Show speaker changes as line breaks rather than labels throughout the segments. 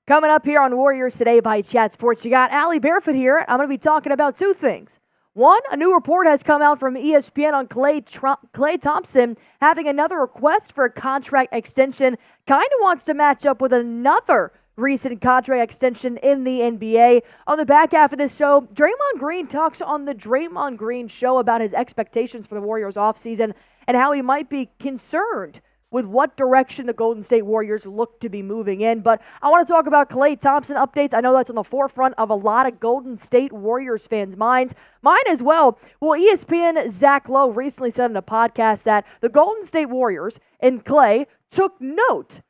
Coming up here on Warriors Today by Chat Sports, you got Allie Barefoot here. I'm going to be talking about two things. One, a new report has come out from ESPN on Klay Thompson having another request for a contract extension. Kind of wants to match up with another recent contract extension in the NBA. On the back half of this show, Draymond Green talks on the Draymond Green Show about his expectations for the Warriors offseason and how he might be concerned with what direction the Golden State Warriors look to be moving in. But I want to talk about Klay Thompson updates. I know that's on the forefront of a lot of Golden State Warriors fans' minds. Mine as well. Well, ESPN Zach Lowe recently said in a podcast that the Golden State Warriors and Klay took note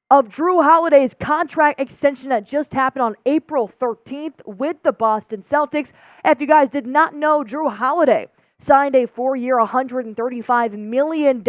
of Jrue Holiday's contract extension that just happened on April 13th with the Boston Celtics. If you guys did not know, Jrue Holiday signed a 4-year, $135 million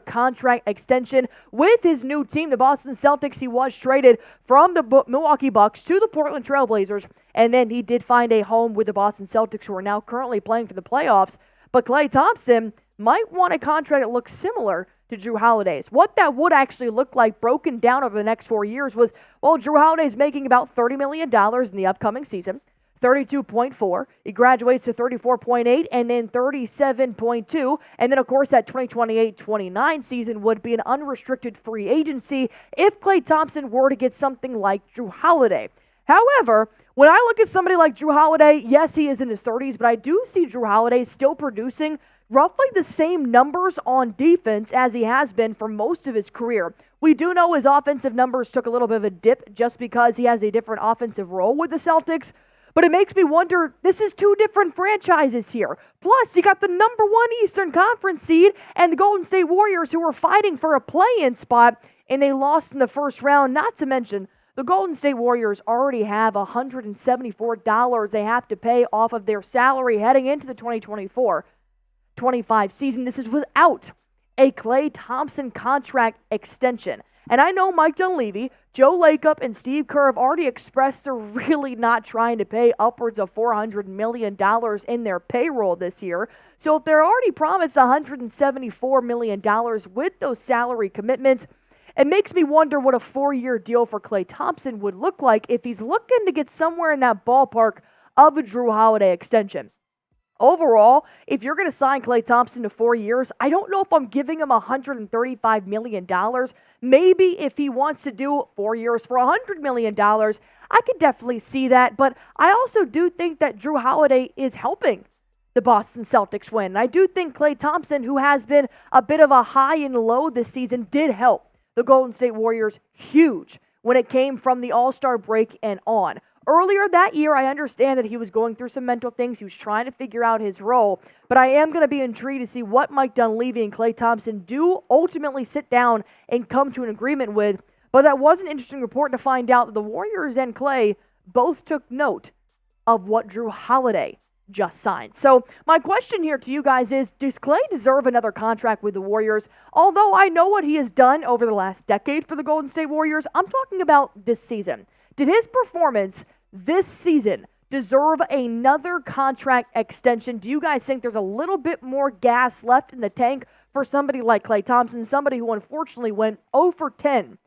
contract extension with his new team, the Boston Celtics. He was traded from the Milwaukee Bucks to the Portland Trail Blazers, and then he did find a home with the Boston Celtics, who are now currently playing for the playoffs. But Klay Thompson might want a contract that looks similar to Jrue Holiday's. What that would actually look like broken down over the next 4 years was, well, Jrue Holiday's making about $30 million in the upcoming season. 32.4. He graduates to 34.8 and then 37.2. And then, of course, that 2028-29 season would be an unrestricted free agency if Klay Thompson were to get something like Jrue Holiday. However, when I look at somebody like Jrue Holiday, yes, he is in his 30s, but I do see Jrue Holiday still producing roughly the same numbers on defense as he has been for most of his career. We do know his offensive numbers took a little bit of a dip just because he has a different offensive role with the Celtics. But it makes me wonder, this is two different franchises here. Plus, you got the number one Eastern Conference seed and the Golden State Warriors, who were fighting for a play-in spot, and they lost in the first round. Not to mention, the Golden State Warriors already have $174 they have to pay off of their salary heading into the 2024-25 season. This is without a Klay Thompson contract extension. And I know Mike Dunleavy, Joe Lacob, and Steve Kerr have already expressed they're really not trying to pay upwards of $400 million in their payroll this year. So if they're already promised $174 million with those salary commitments, it makes me wonder what a 4-year deal for Klay Thompson would look like if he's looking to get somewhere in that ballpark of a Jrue Holiday extension. Overall, if you're going to sign Klay Thompson to 4 years, I don't know if I'm giving him $135 million. Maybe if he wants to do 4 years for $100 million, I could definitely see that. But I also do think that Jrue Holiday is helping the Boston Celtics win. And I do think Klay Thompson, who has been a bit of a high and low this season, did help the Golden State Warriors huge when it came from the All-Star break and on. Earlier that year, I understand that he was going through some mental things. He was trying to figure out his role. But I am going to be intrigued to see what Mike Dunleavy and Klay Thompson do ultimately sit down and come to an agreement with. But that was an interesting report to find out that the Warriors and Klay both took note of what Jrue Holiday just signed. So my question here to you guys is, does Klay deserve another contract with the Warriors? Although I know what he has done over the last decade for the Golden State Warriors, I'm talking about this season. Did his performance this season deserve another contract extension? Do you guys think there's a little bit more gas left in the tank for somebody like Klay Thompson, somebody who unfortunately went 0 for 10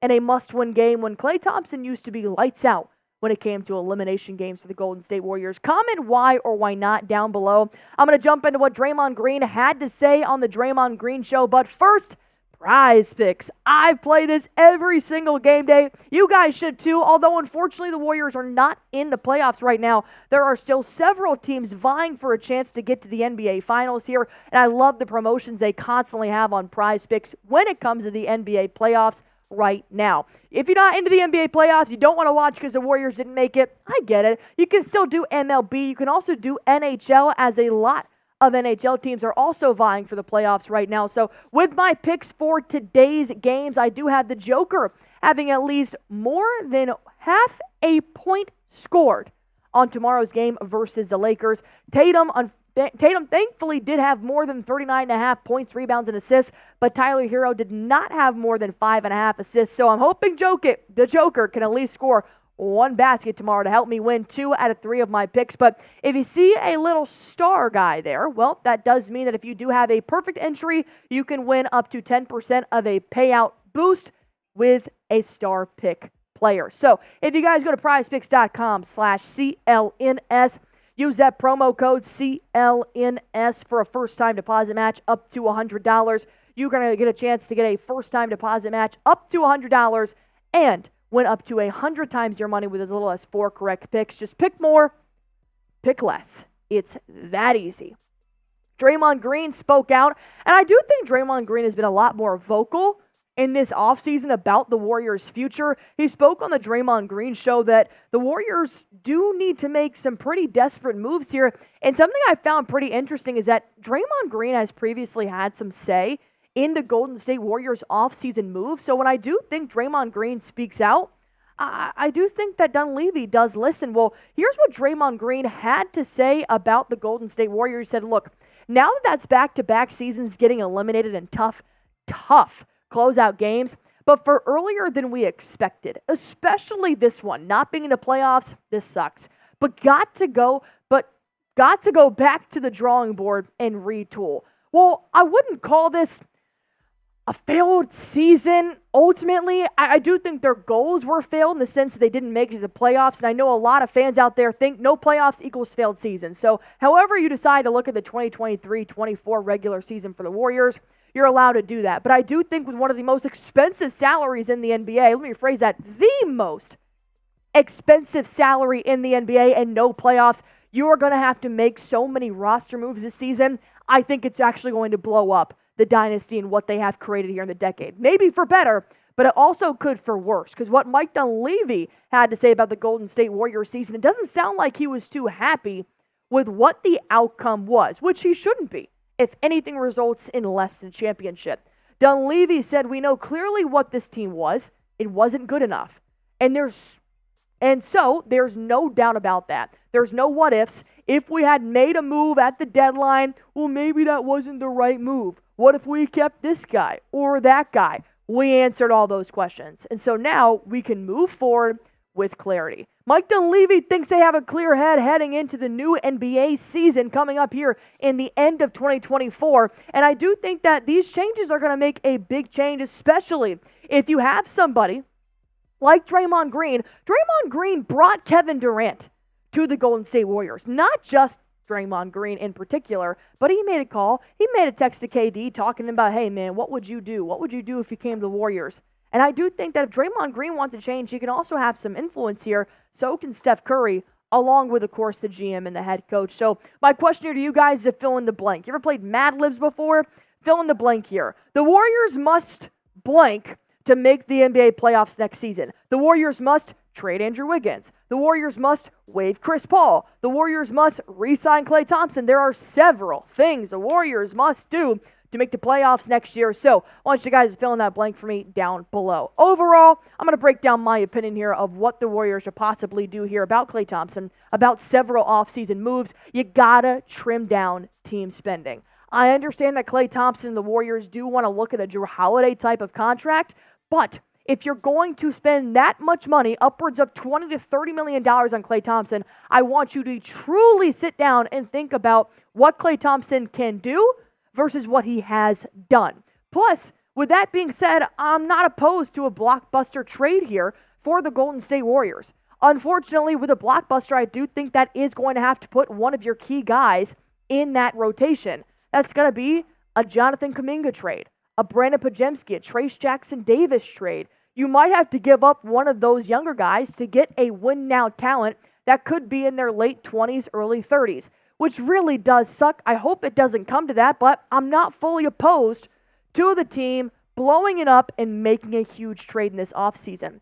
in a must-win game when Klay Thompson used to be lights out when it came to elimination games for the Golden State Warriors? Comment why or why not down below. I'm going to jump into what Draymond Green had to say on the Draymond Green Show, but first, Prize Picks. I play this every single game day. You guys should too, although unfortunately the Warriors are not in the playoffs right now. There are still several teams vying for a chance to get to the NBA Finals here, and I love the promotions they constantly have on Prize Picks when it comes to the NBA playoffs right now. If you're not into the NBA playoffs, you don't want to watch because the Warriors didn't make it, I get it. You can still do MLB. You can also do NHL, as a lot of NHL teams are also vying for the playoffs right now. So with my picks for today's games, I do have the Joker having at least more than half a point scored on tomorrow's game versus the Lakers. Tatum thankfully did have more than 39.5 points, rebounds, and assists, but Tyler Hero did not have more than 5.5 assists. So I'm hoping the Joker can at least score one basket tomorrow to help me win 2 out of 3 of my picks. But if you see a little star guy there, well, that does mean that if you do have a perfect entry, you can win up to 10% of a payout boost with a star pick player. So if you guys go to prizepicks.com/CLNS, use that promo code CLNS for a first-time deposit match up to $100. You're going to get a chance to get a first-time deposit match up to $100 and win up to 100 times your money with as little as 4 correct picks. Just pick more, pick less. It's that easy. Draymond Green spoke out, and I do think Draymond Green has been a lot more vocal in this offseason about the Warriors' future. He spoke on the Draymond Green show that the Warriors do need to make some pretty desperate moves here. And something I found pretty interesting is that Draymond Green has previously had some say in the Golden State Warriors' offseason moves. So when I do think Draymond Green speaks out, I do think that Dunleavy does listen. Well, here's what Draymond Green had to say about the Golden State Warriors. He said, look, now that that's back-to-back seasons getting eliminated in tough closeout games, but for earlier than we expected, especially this one, not being in the playoffs, this sucks. But got to go back to the drawing board and retool. Well, I wouldn't call this a failed season. Ultimately, I do think their goals were failed in the sense that they didn't make it to the playoffs, and I know a lot of fans out there think no playoffs equals failed season. So however you decide to look at the 2023-24 regular season for the Warriors, you're allowed to do that. But I do think with one of the most expensive salaries in the NBA, let me rephrase that, the most expensive salary in the NBA and no playoffs, you are going to have to make so many roster moves this season. I think it's actually going to blow up the dynasty and what they have created here in the decade. Maybe for better, but it also could for worse. Because what Mike Dunleavy had to say about the Golden State Warriors season, it doesn't sound like he was too happy with what the outcome was, which he shouldn't be if anything results in less than championship. Dunleavy said, we know clearly what this team was. It wasn't good enough. And so there's no doubt about that. There's no what ifs. If we had made a move at the deadline, well, maybe that wasn't the right move. What if we kept this guy or that guy? We answered all those questions. And so now we can move forward with clarity. Mike Dunleavy thinks they have a clear head heading into the new NBA season coming up here in the end of 2024. And I do think that these changes are going to make a big change, especially if you have somebody like Draymond Green. Draymond Green brought Kevin Durant to the Golden State Warriors. Not just Draymond Green in particular, but he made a call. He made a text to KD talking about, hey, man, what would you do? What would you do if you came to the Warriors? And I do think that if Draymond Green wants to change, he can also have some influence here. So can Steph Curry, along with, of course, the GM and the head coach. So my question here to you guys is to fill in the blank. You ever played Mad Libs before? Fill in the blank here. The Warriors must blank to make the NBA playoffs next season. The Warriors must trade Andrew Wiggins. The Warriors must waive Chris Paul. The Warriors must re-sign Klay Thompson. There are several things the Warriors must do to make the playoffs next year. So I want you guys to fill in that blank for me down below. Overall, I'm going to break down my opinion here of what the Warriors should possibly do here about Klay Thompson, about several offseason moves. You got to trim down team spending. I understand that Klay Thompson and the Warriors do want to look at a Jrue Holiday type of contract, but if you're going to spend that much money, upwards of $20 to $30 million on Klay Thompson, I want you to truly sit down and think about what Klay Thompson can do versus what he has done. Plus, with that being said, I'm not opposed to a blockbuster trade here for the Golden State Warriors. Unfortunately, with a blockbuster, I do think that is going to have to put one of your key guys in that rotation. That's going to be a Jonathan Kuminga trade, a Brandon Podziemski, a Trace Jackson-Davis trade. You might have to give up one of those younger guys to get a win-now talent that could be in their late 20s, early 30s, which really does suck. I hope it doesn't come to that, but I'm not fully opposed to the team blowing it up and making a huge trade in this offseason.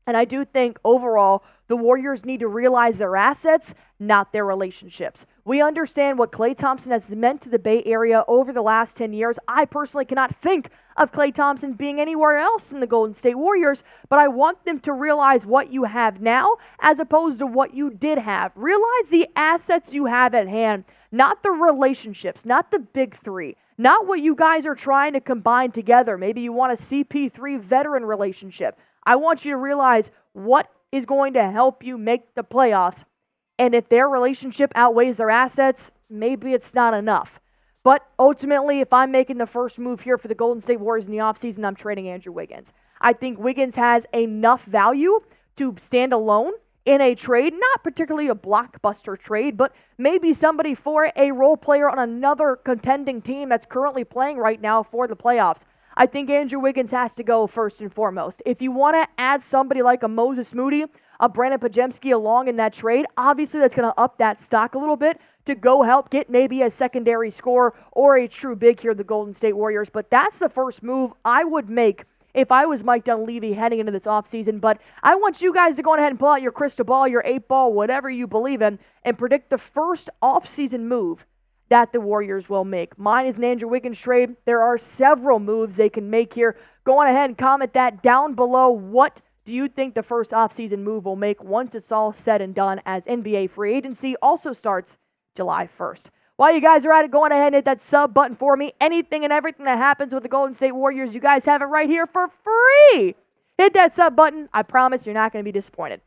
And I do think overall, the Warriors need to realize their assets, not their relationships. We understand what Klay Thompson has meant to the Bay Area over the last 10 years. I personally cannot think of Klay Thompson being anywhere else in the Golden State Warriors, but I want them to realize what you have now as opposed to what you did have. Realize the assets you have at hand, not the relationships, not the big three, not what you guys are trying to combine together. Maybe you want a CP3 veteran relationship. I want you to realize what is going to help you make the playoffs. And if their relationship outweighs their assets, maybe it's not enough. But ultimately, if I'm making the first move here for the Golden State Warriors in the offseason, I'm trading Andrew Wiggins. I think Wiggins has enough value to stand alone in a trade, not particularly a blockbuster trade, but maybe somebody for a role player on another contending team that's currently playing right now for the playoffs. I think Andrew Wiggins has to go first and foremost. If you want to add somebody like a Moses Moody, a Brandon Podziemski along in that trade, obviously that's going to up that stock a little bit to go help get maybe a secondary scorer or a true big here, the Golden State Warriors. But that's the first move I would make if I was Mike Dunleavy heading into this offseason. But I want you guys to go ahead and pull out your crystal ball, your 8-ball, whatever you believe in, and predict the first offseason move that the Warriors will make. Mine is an Andrew Wiggins trade. There are several moves they can make here. Go on ahead and comment that down below. What do you think the first offseason move will make once it's all said and done, as NBA free agency also starts July 1st? While you guys are at it, go on ahead and hit that sub button for me. Anything and everything that happens with the Golden State Warriors, you guys have it right here for free. Hit that sub button. I promise you're not going to be disappointed.